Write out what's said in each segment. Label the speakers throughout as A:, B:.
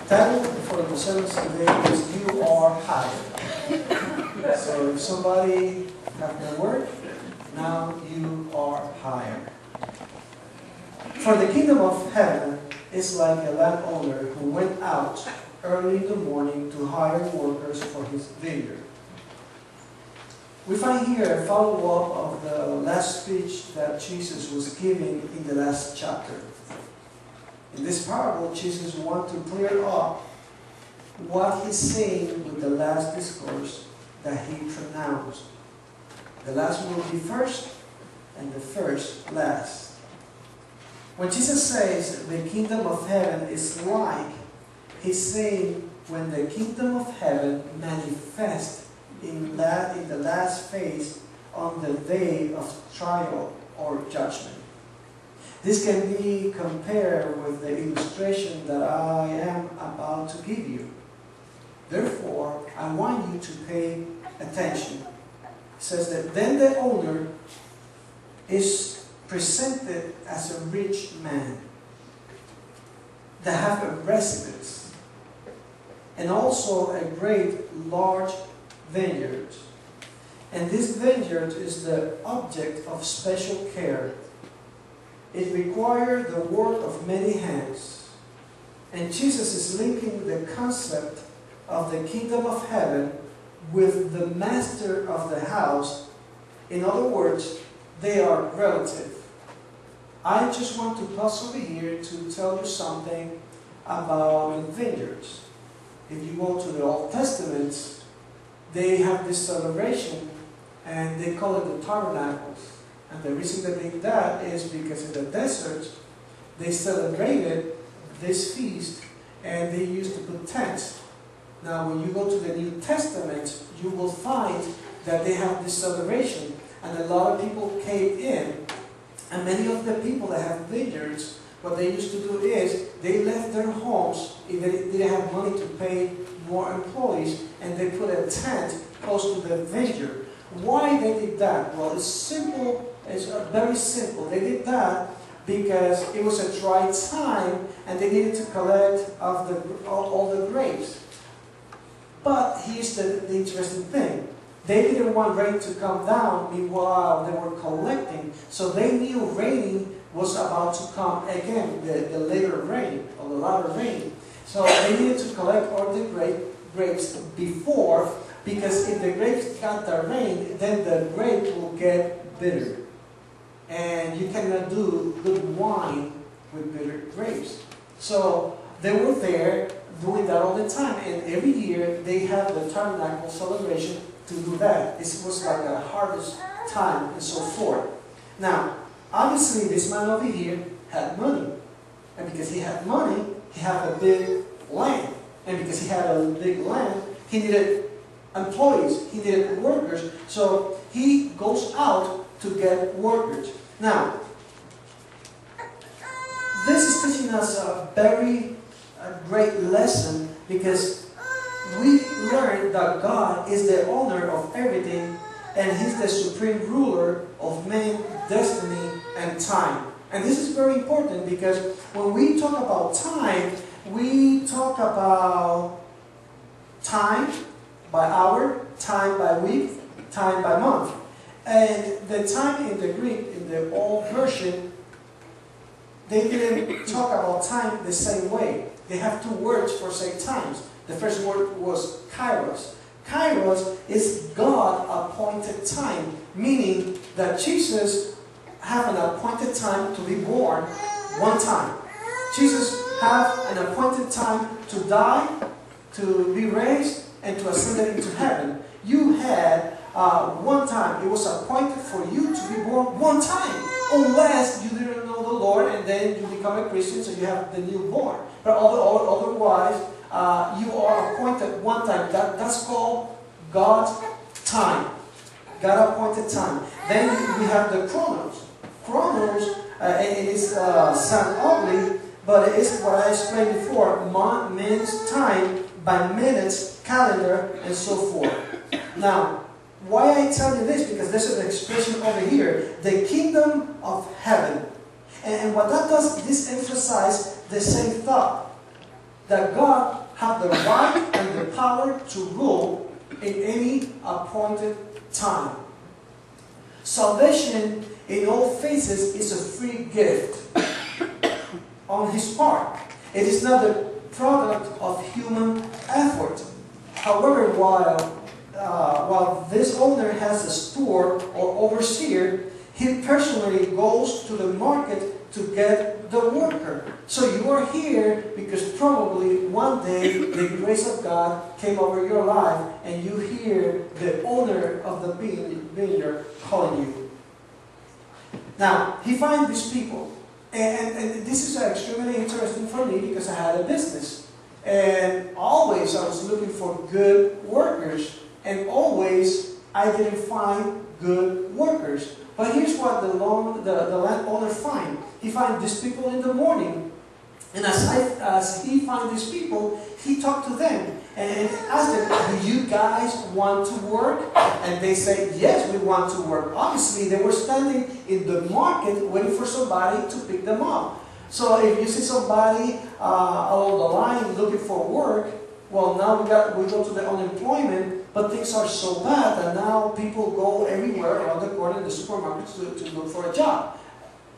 A: Title for the service today is You Are Hired. So if somebody have no work, now you are hired. For the kingdom of heaven is like a landowner who went out early in the morning to hire workers for his vineyard. We find here a follow-up of the last speech that Jesus was giving in the last chapter. In this parable, Jesus wants to clear up what he's saying with the last discourse that he pronounced. The last will be first, and the first last. When Jesus says the kingdom of heaven is like, he's saying when the kingdom of heaven manifests in the last phase on the day of trial or judgment. This can be compared with the illustration that I am about to give you. Therefore, I want you to pay attention. It says that then the owner is presented as a rich man that have a residence and also a great large vineyard. And this vineyard is the object of special care. It required the work of many hands. And Jesus is linking the concept of the kingdom of heaven with the master of the house. In other words, they are relative. I just want to pause over here to tell you something about vineyards. If you go to the Old Testament, they have this celebration and they call it the tabernacles. And the reason they did that is because in the desert, they celebrated this feast and they used to put tents. Now, when you go to the New Testament, you will find that they have this celebration and a lot of people came in. And many of the people that have vineyards, what they used to do is they left their homes if they didn't have money to pay more employees and they put a tent close to the vineyard. Why they did that? Well, it's simple. It's very simple. They did that because it was a dry time and they needed to collect all the grapes. But here's the interesting thing. They didn't want rain to come down meanwhile they were collecting. So they knew raining was about to come again, the later rain or the latter rain. So they needed to collect all the grapes before, because if the grapes got the rain, then the grape will get bitter. And you cannot do good wine with bitter grapes. So they were there doing that all the time. And every year they have the tabernacle celebration to do that. This was like a harvest time and so forth. Now, obviously this man over here had money. And because he had money, he had a big land. And because he had a big land, he needed employees, he needed workers. So he goes out to get workers. Now, this is teaching us a very great lesson, because we learn that God is the owner of everything and He's the supreme ruler of man, destiny, and time. And this is very important, because when we talk about time, we talk about time by hour, time by week, time by month. And the time in the Greek, in the old version, they didn't talk about time the same way. They have two words for same times. The first word was kairos. Kairos is God-appointed time, meaning that Jesus have an appointed time to be born one time. Jesus have an appointed time to die, to be raised, and to ascend into heaven. You had one time. It was appointed for you to be born one time, unless you didn't know the Lord and then you become a Christian, so you have the newborn. But otherwise, you are appointed one time. That's called God's time. God-appointed time. Then we have the chronos. Chronos, it is sound ugly, but it is what I explained before. Means time by minutes, calendar, and so forth. Now, why I tell you this? Because there's an expression over here, the kingdom of heaven. And what that does, this emphasizes the same thought. that God had the right and the power to rule in any appointed time. Salvation in all phases is a free gift on His part. It is not the product of human effort. However, while this owner has a store or overseer, he personally goes to the market to get the worker. So you are here because probably one day the grace of God came over your life and you hear the owner of the vineyard calling you. Now, he finds these people. And this is extremely interesting for me because I had a business. And always I was looking for good workers. And always I didn't find good workers. But here's what the landowner finds. He finds these people in the morning. And as he finds these people, he talked to them and asked them, do you guys want to work? And they say, yes, we want to work. Obviously, they were standing in the market waiting for somebody to pick them up. So if you see somebody along the line looking for work, well, now we go to the unemployment, but things are so bad that now people go everywhere around the corner in the supermarkets to look for a job.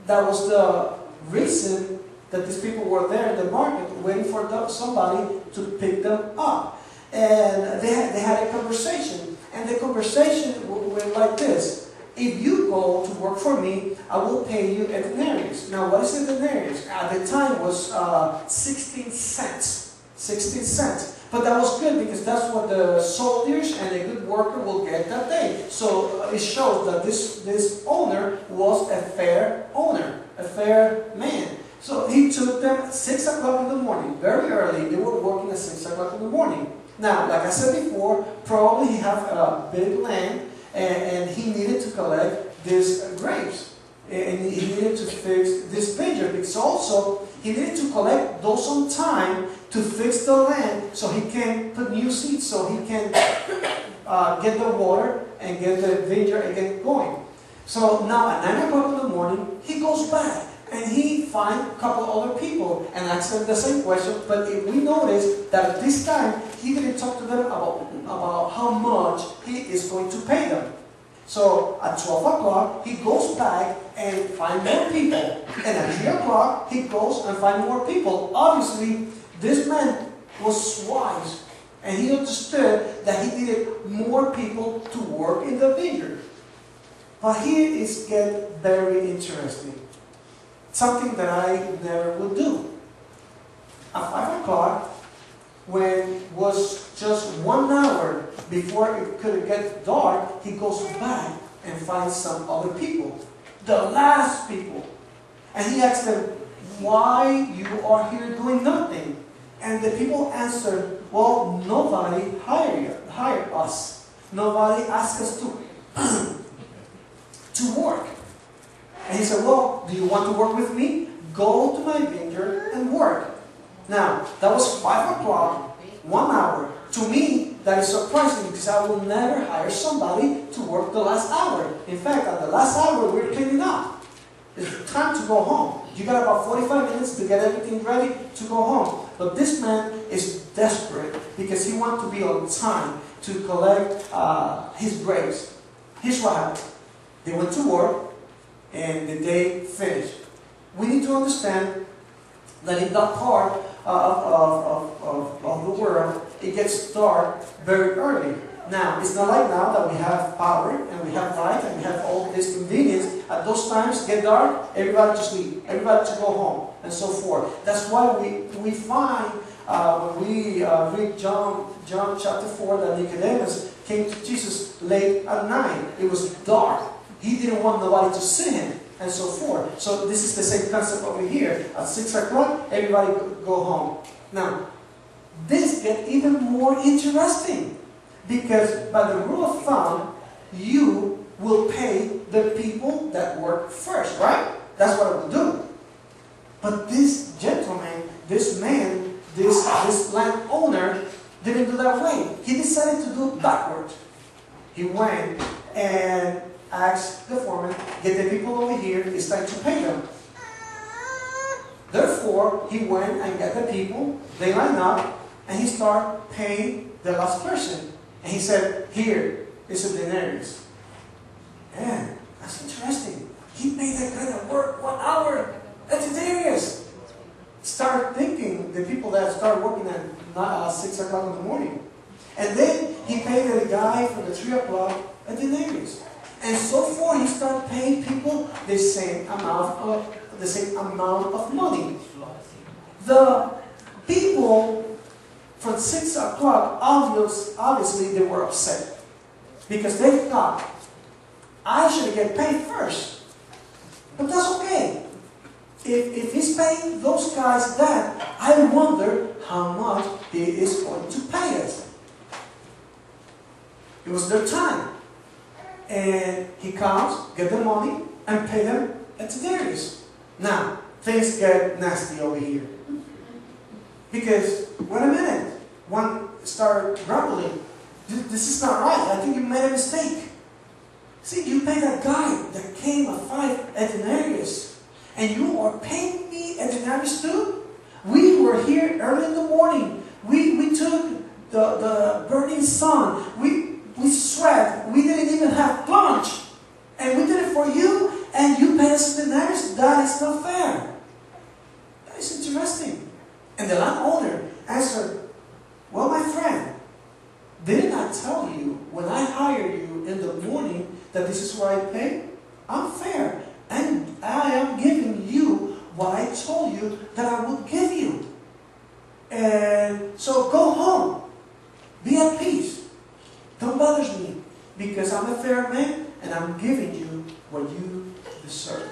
A: That was the reason that these people were there in the market waiting for somebody to pick them up. And they had a conversation. And the conversation went like this. If you go to work for me, I will pay you a denarius. Now, what is a denarius? At the time was 16 cents. 16 cents. But that was good because that's what the soldiers and a good worker will get that day. So it shows that this owner was a fair owner, a fair man. So he took them at 6 o'clock in the morning, very early. They were working at 6 o'clock in the morning. Now, like I said before, probably he had a big land and he needed to collect these grapes. And he needed to fix this vineyard because also he needed to collect those on time to fix the land so he can put new seeds, so he can get the water and get the vineyard again going. So now at 9 o'clock in the morning, he goes back. And he finds a couple other people and asks them the same question. But if we notice that at this time, he didn't talk to them about how much he is going to pay them. So at 12 o'clock, he goes back and finds more people. And at 3 o'clock, he goes and finds more people. Obviously, this man was wise. And he understood that he needed more people to work in the vineyard. But here is getting very interesting. Something that I never would do. At 5 o'clock, when it was just 1 hour before it could get dark, he goes back and finds some other people. The last people. And he asks them, why you are here doing nothing? And the people answered, well, nobody hired us. Nobody asked us to work. And he said, well, do you want to work with me? Go to my vineyard and work. Now, that was 5 o'clock, 1 hour. To me, that is surprising because I will never hire somebody to work the last hour. In fact, at the last hour, we're cleaning up. It's time to go home. You got about 45 minutes to get everything ready to go home. But this man is desperate because he wants to be on time to collect his grapes. Here's what happened. They went to work. And the day finished. We need to understand that in that part of the world, it gets dark very early. Now, it's not like now that we have power and we have light and we have all this convenience. At those times, get dark, everybody to sleep, everybody to go home, and so forth. That's why we find when we read John chapter 4 that Nicodemus came to Jesus late at night. It was dark. He didn't want nobody to see him, and so forth. So this is the same concept over here. At 6 o'clock, everybody go home. Now, this gets even more interesting. Because by the rule of thumb, you will pay the people that work first, right? That's what I would do. But this gentleman, this man, this landowner didn't do that way. He decided to do it backwards. He went and asked the foreman, get the people over here, it's time to pay them. Therefore, therefore, he went and got the people, they lined up, and he started paying the last person. And he said, here is a denarius. Man, that's interesting. He made that kind of work 1 hour, a denarius. Start thinking, the people that start working at 6 o'clock in the morning. And then he paid the guy from the 3 o'clock a denarius. And so forth, he started paying people the same amount of money. The people from 6 o'clock, obviously they were upset. Because they thought, I should get paid first. But that's okay. If he's paying those guys that, I wonder how much he is going to pay us. It was their time. And he comes, get the money, and pay them a denarius. Now, things get nasty over here. Because, wait a minute, one started grumbling. This is not right. I think you made a mistake. See, you paid that guy that came at 5 a denarius. And you are paying me a denarius too? We were here early in the morning. We took the burning sun. We sweat. We didn't even have lunch. And we did it for you, and you paid us a denarius? That is not fair. That is interesting. And the landowner answered, well, my friend, didn't I tell you when I hired you in the morning that this is what I pay? I'm fair. And I am giving you what I told you that I would give you. And so go home. Be at peace. Don't bother me. Because I'm a fair man and I'm giving you what you deserve.